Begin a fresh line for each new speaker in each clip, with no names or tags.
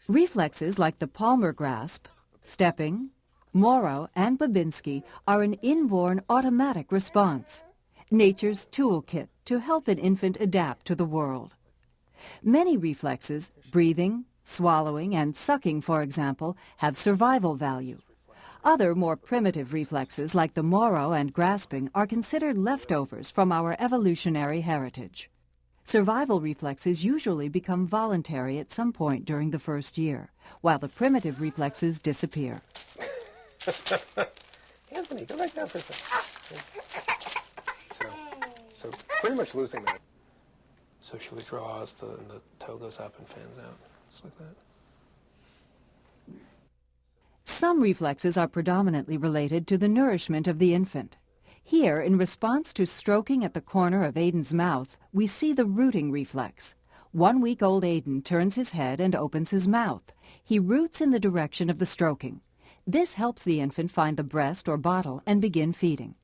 Reflexes like the palmar grasp, stepping, Morrow, and Babinski are an inborn automatic response, nature's toolkit to help an infant adapt to the world. Many reflexes, breathing, swallowing, and sucking, for example, have survival value. Other more primitive reflexes like the Morrow and grasping are considered leftovers from our evolutionary heritage. Survival reflexes usually become voluntary at some point during the first year, while the primitive reflexes disappear.
Anthony, go back down for a second. So pretty much losing that. So she withdraws, and the toe goes up and fans out, just like that.
Some reflexes are predominantly related to the nourishment of the infant. Here, in response to stroking at the corner of Aiden's mouth, we see the rooting reflex. 1-week-old Aiden turns his head and opens his mouth. He roots in the direction of the stroking. This helps the infant find the breast or bottle and begin feeding.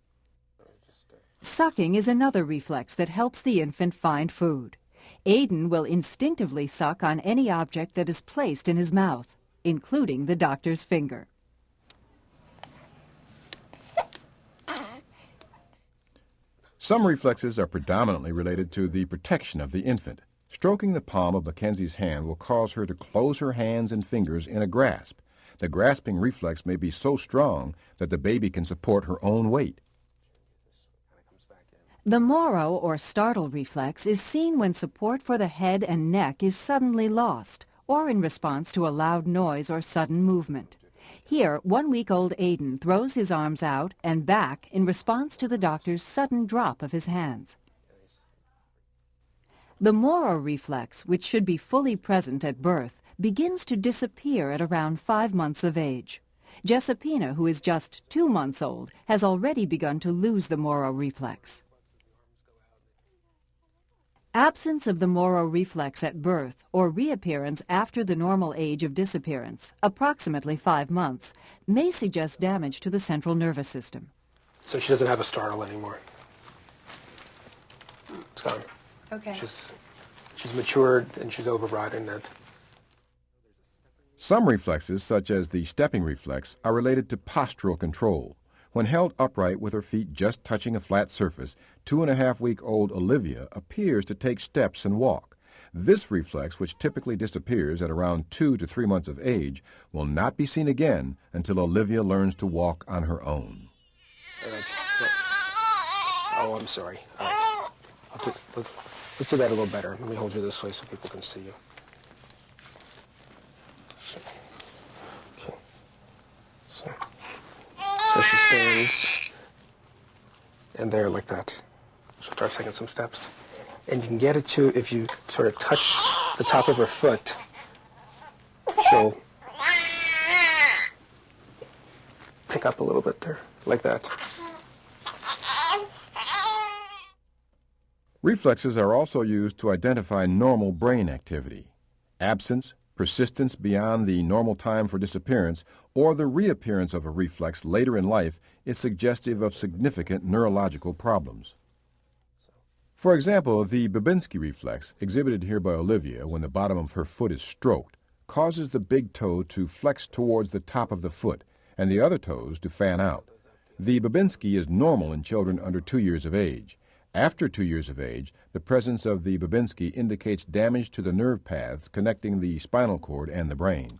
Sucking is another reflex that helps the infant find food. Aiden will instinctively suck on any object that is placed in his mouth, including the doctor's finger.
Some reflexes are predominantly related to the protection of the infant. Stroking the palm of Mackenzie's hand will cause her to close her hands and fingers in a grasp. The grasping reflex may be so strong that the baby can support her own weight.
The Morrow or startle reflex is seen when support for the head and neck is suddenly lost, or in response to a loud noise or sudden movement. Here, 1-week-old Aiden throws his arms out and back in response to the doctor's sudden drop of his hands. The Morrow reflex, which should be fully present at birth, begins to disappear at around 5 months of age. Jessipina, who is just 2 months old, has already begun to lose the Morrow reflex. Absence of the Morrow reflex at birth or reappearance after the normal age of disappearance, approximately 5 months, may suggest damage to the central nervous system.
So she doesn't have a startle anymore. It's gone.
Okay.
She's matured and she's overriding that.
Some reflexes, such as the stepping reflex, are related to postural control. When held upright with her feet just touching a flat surface, 2.5-week-old Olivia appears to take steps and walk. This reflex, which typically disappears at around 2 to 3 months of age, will not be seen again until Olivia learns to walk on her own.
Oh, I'm sorry. All right. Let's do that a little better. Let me hold you this way so people can see you. Okay. So she stands, and there like that. She'll start taking some steps. And you can get it to, if you sort of touch the top of her foot, she'll pick up a little bit there, like that.
Reflexes are also used to identify normal brain activity. Absence, persistence beyond the normal time for disappearance, or the reappearance of a reflex later in life is suggestive of significant neurological problems. For example, the Babinski reflex, exhibited here by Olivia when the bottom of her foot is stroked, causes the big toe to flex towards the top of the foot and the other toes to fan out. The Babinski is normal in children under 2 years of age. After 2 years of age, the presence of the Babinski indicates damage to the nerve paths connecting the spinal cord and the brain.